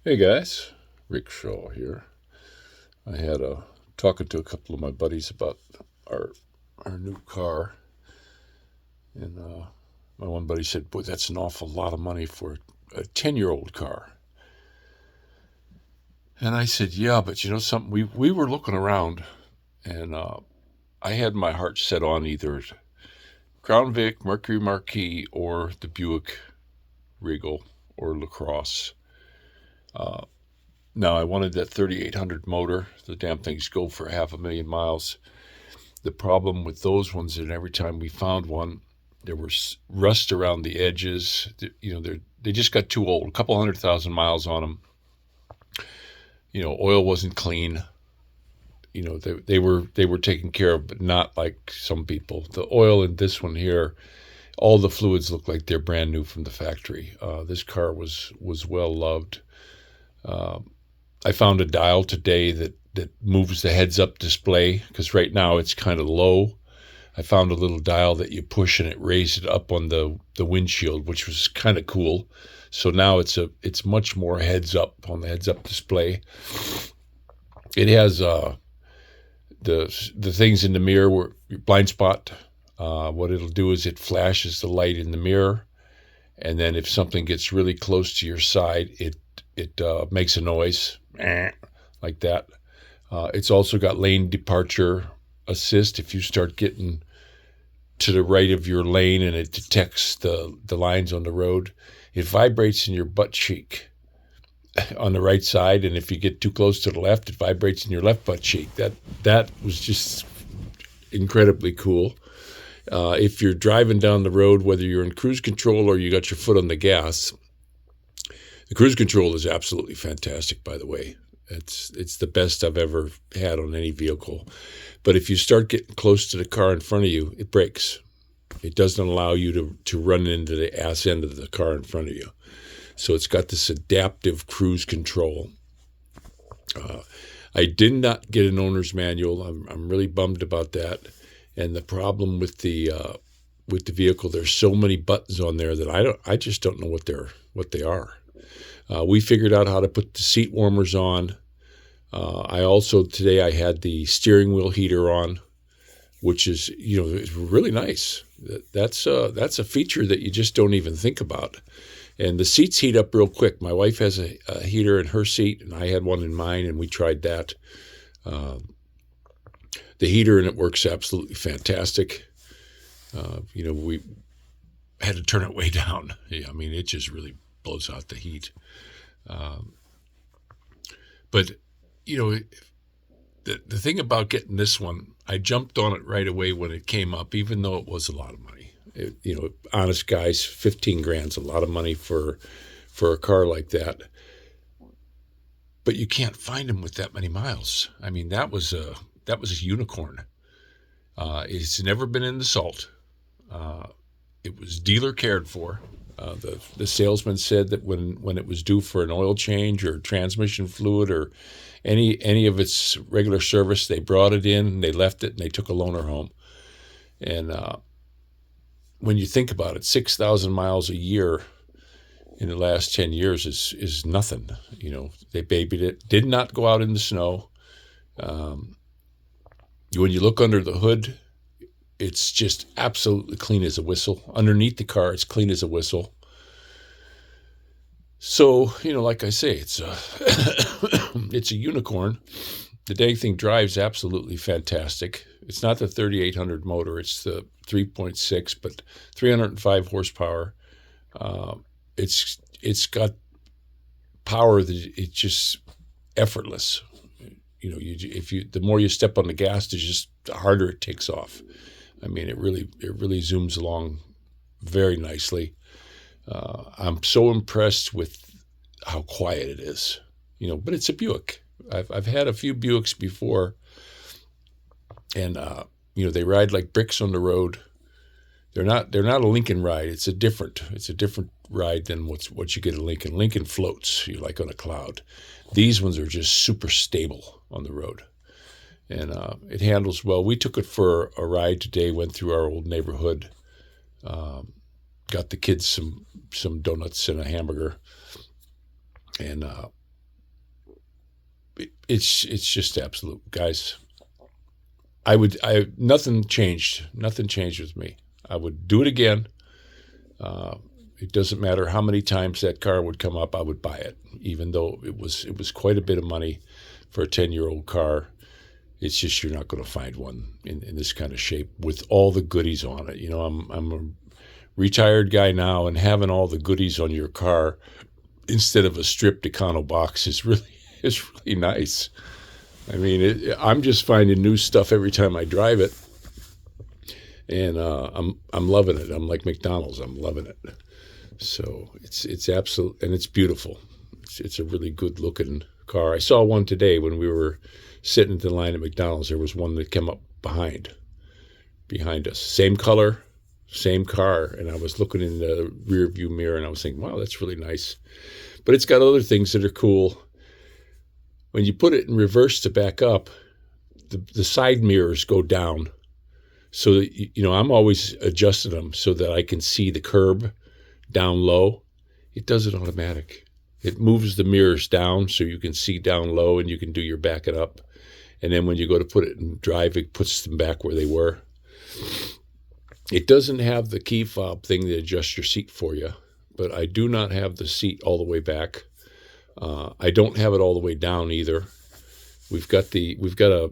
Hey guys, Rick Shaw here. I had talking to a couple of my buddies about our our new car, and my one buddy said, "Boy, that's an awful lot of money for a 10-year-old car." And I said, "Yeah, but you know something? We were looking around, and I had my heart set on either Crown Vic, Mercury Marquis, or the Buick Regal or lacross. Uh, Now I wanted that 3800 motor. The damn things go for 500,000 miles. The problem with those ones, and every time we found one, there was rust around the edges. They just got too old. A couple 100,000 miles on them. Oil wasn't clean. They were taken care of, but not like some people. The oil in this one here, all the fluids look like they're brand new from the factory. This car was well loved. Uh, I found a dial today that moves the heads up display because right now it's kind of low. I found a little dial that you push and it raised it up on the windshield, which was kind of cool. So now it's much more heads up on the heads up display. It has the things in the mirror where your blind spot. What it'll do is it flashes the light in the mirror, and then if something gets really close to your side, it makes a noise like that. It's also got lane departure assist if you start getting to the right of your lane and it detects the lines on the road. It vibrates in your butt cheek on the right side, and if you get too close to the left, it vibrates in your left butt cheek. That was just incredibly cool. If you're driving down the road, whether you're in cruise control or you got your foot on the gas, the cruise control is absolutely fantastic, by the way. It's the best I've ever had on any vehicle. But if you start getting close to the car in front of you, it brakes. It doesn't allow you to run into the ass end of the car in front of you. So it's got this adaptive cruise control. Uh, I did not get an owner's manual. I'm really bummed about that. And the problem with the vehicle, there's so many buttons on there that I just don't know what they are. We figured out how to put the seat warmers on. I also today I had the steering wheel heater on, which is it's really nice. That's a feature that you just don't even think about. And the seats heat up real quick. My wife has a heater in her seat, and I had one in mine, and we tried that. Uh, the heater in it works absolutely fantastic. We had to turn it way down. Yeah, I mean, it just really blows out the heat. Um, but you know, the thing about getting this one, I jumped on it right away when it came up, even though it was a lot of money. Honest guys, 15 grand's a lot of money for a car like that. But you can't find them with that many miles. I mean, that was a unicorn. It's never been in the salt. Uh, it was dealer cared for. The salesman said that when it was due for an oil change or transmission fluid or any of its regular service, they brought it in and they left it and they took a loaner home. And when you think about it, 6,000 miles a year in the last 10 years is nothing. They babied it, did not go out in the snow. Um, when you look under the hood, it's just absolutely clean as a whistle. Underneath the car, it's clean as a whistle. So, like I say, it's a, it's a unicorn. The dang thing drives absolutely fantastic. It's not the 3800 motor, it's the 3.6, but 305 horsepower. Uh, it's got power that it's just effortless. The more you step on the gas, the harder it takes off. I mean, it really zooms along very nicely. I'm so impressed with how quiet it is. But it's a Buick. I've had a few Buicks before, and they ride like bricks on the road. They're not a Lincoln ride. It's a different ride than what you get at Lincoln. Lincoln floats. You're like on a cloud. These ones are just super stable on the road, and it handles well. We took it for a ride today. Went through our old neighborhood. Um, Got the kids some donuts and a hamburger, and It's just absolute, guys. Nothing changed. Nothing changed with me. I would do it again. Uh, it doesn't matter how many times that car would come up, I would buy it, even though it was quite a bit of money for a 10-year-old car. It's just you're not going to find one in this kind of shape with all the goodies on it. I'm a retired guy now, and having all the goodies on your car instead of a stripped Econo box is really nice. I mean, I'm just finding new stuff every time I drive it, and I'm loving it. I'm like McDonald's. I'm loving it. So it's absolute, and it's beautiful. It's a really good looking car. I saw one today when we were sitting at the line at McDonald's. There was one that came up behind us. Same color, same car, and I was looking in the rear view mirror, and I was thinking, wow, that's really nice. But it's got other things that are cool. When you put it in reverse to back up, the side mirrors go down. So that, I'm always adjusting them so that I can see the curb down low. It does it automatic. It moves the mirrors down so you can see down low, and you can do your backing up. And then when you go to put it in drive, it puts them back where they were. It doesn't have the key fob thing that adjusts your seat for you, but I do not have the seat all the way back. I don't have it all the way down either. We've got a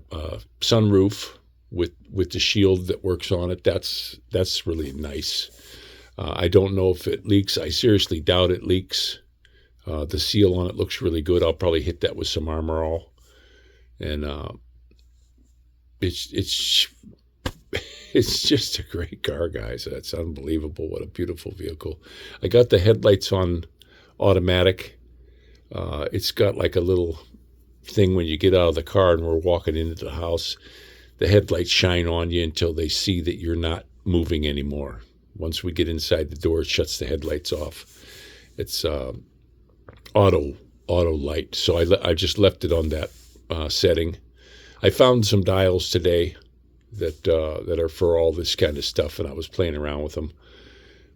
sunroof with the shield that works on it. That's really nice. I don't know if it leaks. I seriously doubt it leaks. The seal on it looks really good. I'll probably hit that with some Armor All, and it's it's just a great car, guys. That's unbelievable. What a beautiful vehicle. I got the headlights on automatic. It's got like a little thing when you get out of the car and we're walking into the house, the headlights shine on you until they see that you're not moving anymore. Once we get inside the door, it shuts the headlights off. It's auto light. So I just left it on that setting. I found some dials today that are for all this kind of stuff, and I was playing around with them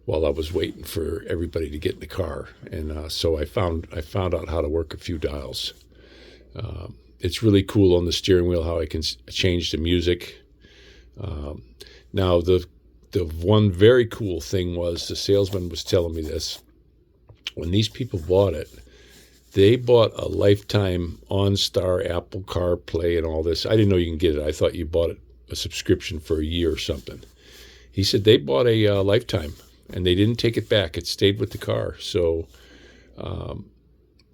while I was waiting for everybody to get in the car. And so I found out how to work a few dials. It's really cool on the steering wheel how I can change the music. Now, the one very cool thing was the salesman was telling me this. When these people bought it, they bought a lifetime OnStar, Apple CarPlay, and all this. I didn't know you can get it. I thought you bought a subscription for a year or something. He said they bought a lifetime, and they didn't take it back. It stayed with the car. So,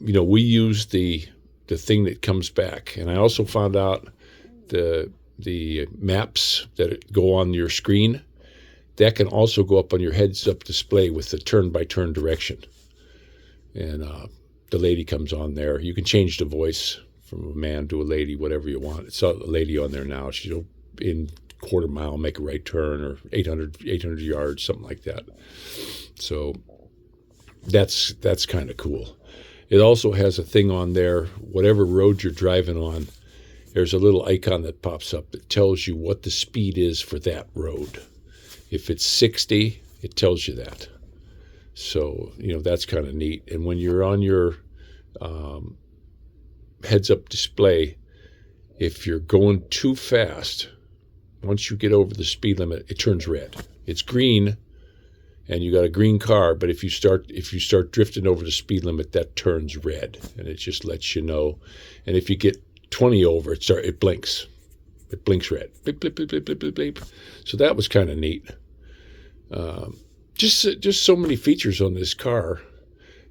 we use the thing that comes back. And I also found out the maps that go on your screen, that can also go up on your heads-up display with the turn-by-turn direction. And the lady comes on there. You can change the voice from a man to a lady, whatever you want. It's a lady on there now. She'll, in quarter mile, make a right turn, or 800 yards, something like that. So that's kind of cool. It also has a thing on there, whatever road you're driving on, there's a little icon that pops up that tells you what the speed is for that road. If it's 60, it tells you that. So, that's kind of neat. And when you're on your heads-up display, if you're going too fast, once you get over the speed limit, it turns red. It's green, and you got a green car, but if you start drifting over the speed limit, that turns red, and it just lets you know. And if you get 20 over, it blinks. It blinks red. Bleep, bleep, bleep, bleep, bleep, bleep, bleep. So that was kind of neat. Just so many features on this car.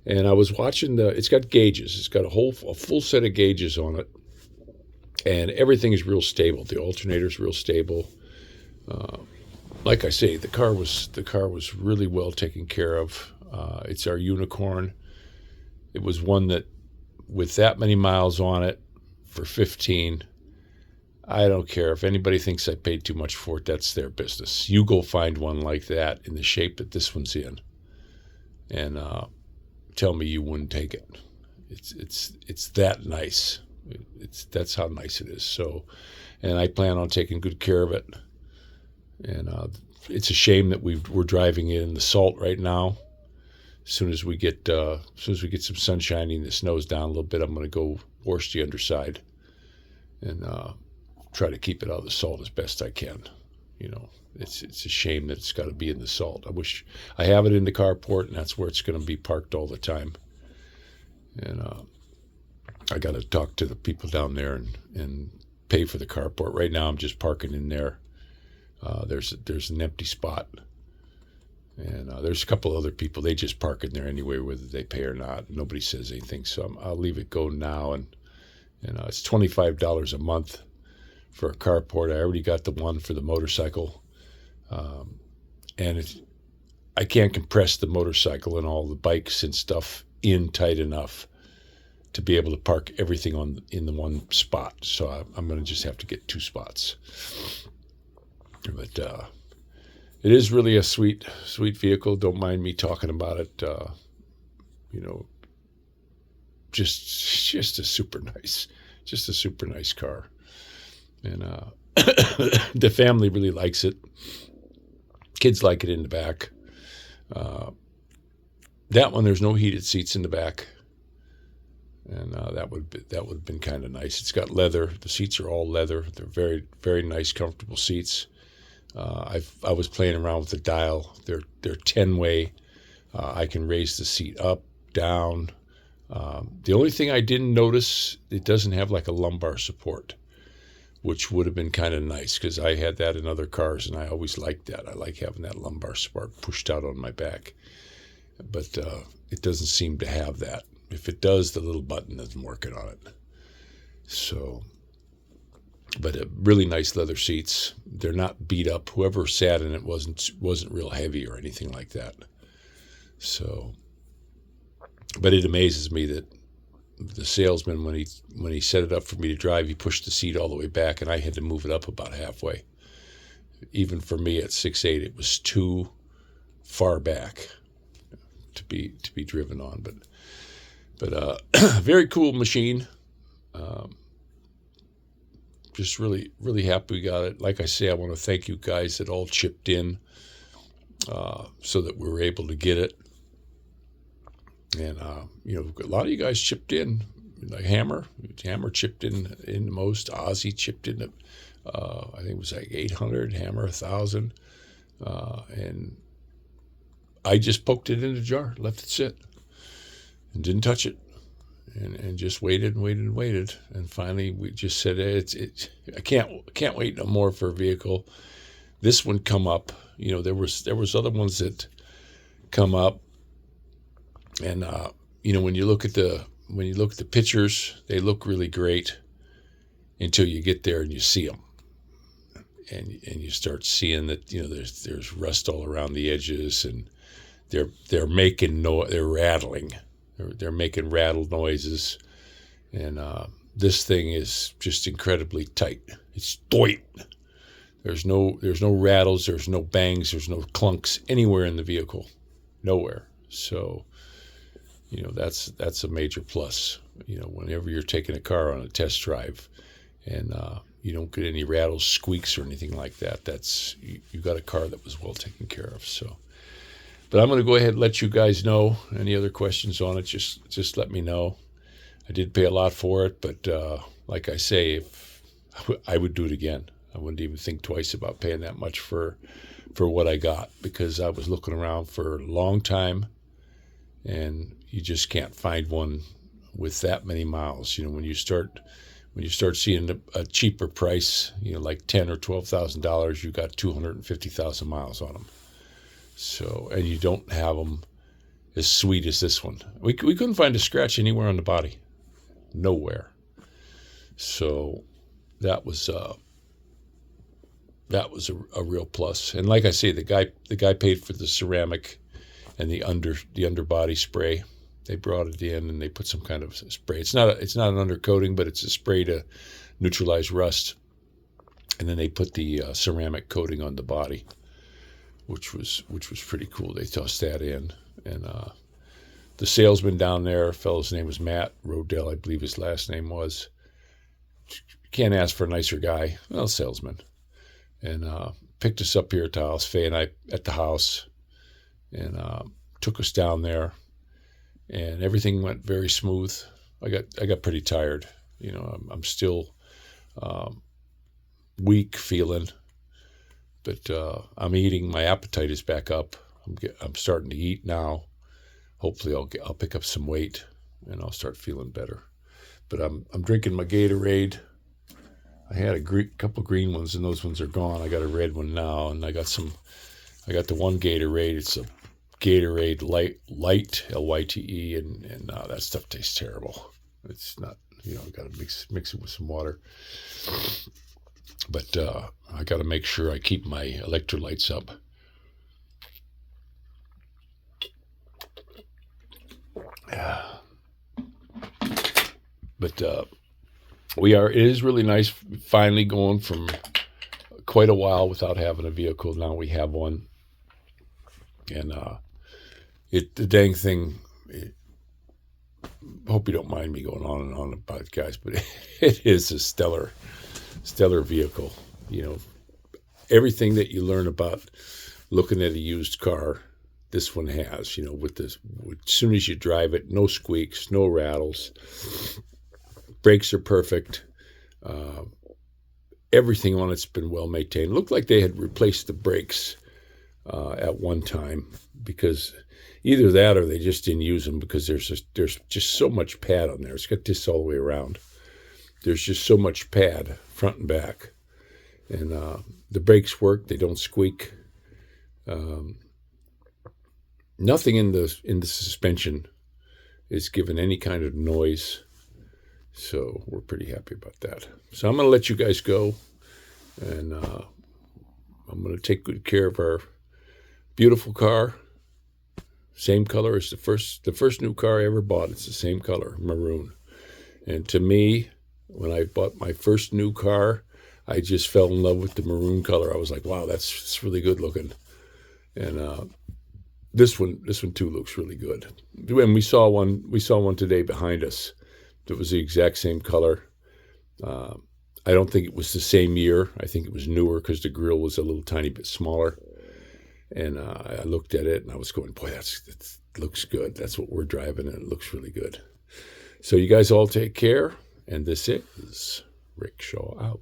And I was watching it's got gauges. It's got a full set of gauges on it. And everything is real stable. The alternator's real stable. Like I say, the car was really well taken care of. It's our unicorn. It was one that, with that many miles on it, for 15, I don't care if anybody thinks I paid too much for it. That's their business. You go find one like that in the shape that this one's in, and tell me you wouldn't take it. It's that nice. That's how nice it is. So, and I plan on taking good care of it. And it's a shame that we're driving in the salt right now. As soon as we get some sunshine and the snow's down a little bit, I'm going to go wash the underside and try to keep it out of the salt as best I can. It's a shame that it's got to be in the salt. I wish I have it in the carport, and that's where it's going to be parked all the time. And I got to talk to the people down there and pay for the carport. Right now, I'm just parking in there. There's an empty spot, and there's a couple other people. They just park in there anyway, whether they pay or not. Nobody says anything, so I'll leave it go now. And it's $25 a month for a carport. I already got the one for the motorcycle, and I can't compress the motorcycle and all the bikes and stuff in tight enough to be able to park everything in the one spot. So I'm going to just have to get 2 spots. But it is really a sweet vehicle. Don't mind me talking about it. Just a super nice car. And the family really likes it. Kids like it in the back. That one, there's no heated seats in the back, and that would have been kind of nice. It's got leather. The seats are all leather. They're very, very nice, comfortable seats. I was playing around with the dial. They're 10-way. I can raise the seat up, down. The only thing I didn't notice, it doesn't have like a lumbar support, which would have been kind of nice because I had that in other cars, and I always liked that. I like having that lumbar support pushed out on my back. But it doesn't seem to have that. If it does, the little button isn't working on it. So, but really nice leather seats. They're not beat up. Whoever sat in it wasn't real heavy or anything like that. So, but it amazes me that the salesman, when he set it up for me to drive, he pushed the seat all the way back, and I had to move it up about halfway. Even for me at 6'8", it was too far back to be driven on. But very cool machine. Just really, really happy we got it. Like I say, I want to thank you guys that all chipped in so that we were able to get it. And a lot of you guys chipped in. Like Hammer chipped in the most. Ozzy chipped in. I think it was like 800. Hammer 1,000. And I just poked it in the jar, left it sit, and didn't touch it, and just waited and waited and waited. And finally, we just said, I can't wait no more for a vehicle. This one come up. There was other ones that come up, and when you look at the pictures, they look really great until you get there and you see them. And you start seeing that there's rust all around the edges, and they're making they're rattling, they're making rattle noises, and this thing is just incredibly tight. It's tight. There's no rattles, there's no bangs, there's no clunks anywhere in the vehicle, nowhere. So that's a major plus. Whenever you're taking a car on a test drive, and you don't get any rattles, squeaks, or anything like that. You got a car that was well taken care of. So, but I'm going to go ahead and let you guys know. Any other questions on it, just let me know. I did pay a lot for it, but like I say, if I would do it again, I wouldn't even think twice about paying that much for what I got, because I was looking around for a long time, and you just can't find one with that many miles. When you start seeing a cheaper price, like $10,000 or $12,000, you got 250,000 miles on them. So, and you don't have them as sweet as this one. We couldn't find a scratch anywhere on the body, nowhere. So that was a real plus. And like I say, the guy paid for the ceramic and the underbody spray. They brought it in and they put some kind of spray. It's not an undercoating, but it's a spray to neutralize rust. And then they put the ceramic coating on the body, which was pretty cool. They tossed that in, and the salesman down there, a fellow's name was Matt Rodell, I believe his last name was. Can't ask for a nicer guy. Well, salesman, and picked us up here at the house. Faye and I at the house, and took us down there. And everything went very smooth. I got pretty tired. I'm still weak feeling, but I'm eating. My appetite is back up. I'm starting to eat now. Hopefully, I'll pick up some weight and I'll start feeling better. But I'm drinking my Gatorade. I had a couple green ones, and those ones are gone. I got a red one now, and I got the one Gatorade. It's a Gatorade Light, Lyte, and that stuff tastes terrible. It's not, I got to mix it with some water. But I got to make sure I keep my electrolytes up. But it is really nice finally going from quite a while without having a vehicle. Now we have one. And the dang thing, hope you don't mind me going on and on about it, guys, but it is a stellar vehicle. Everything that you learn about looking at a used car, this one has, as soon as you drive it, no squeaks, no rattles, brakes are perfect. Everything on it's been well maintained. It looked like they had replaced the brakes at one time, because either that or they just didn't use them, because there's just so much pad on there. It's got this all the way around. There's just so much pad front and back, and the brakes work. They don't squeak. Nothing in the suspension is giving any kind of noise, so we're pretty happy about that. So I'm going to let you guys go, and I'm going to take good care of our beautiful car. Same color as the first new car I ever bought. It's the same color, maroon. And to me, when I bought my first new car, I just fell in love with the maroon color. I was like, wow, that's really good looking. And this one too looks really good. And we saw one today behind us that was the exact same color. I don't think it was the same year. I think it was newer, because the grill was a little tiny bit smaller. And I looked at it and I was going, boy, that looks good. That's what we're driving, and it looks really good. So you guys all take care. And this is Rick Shaw out.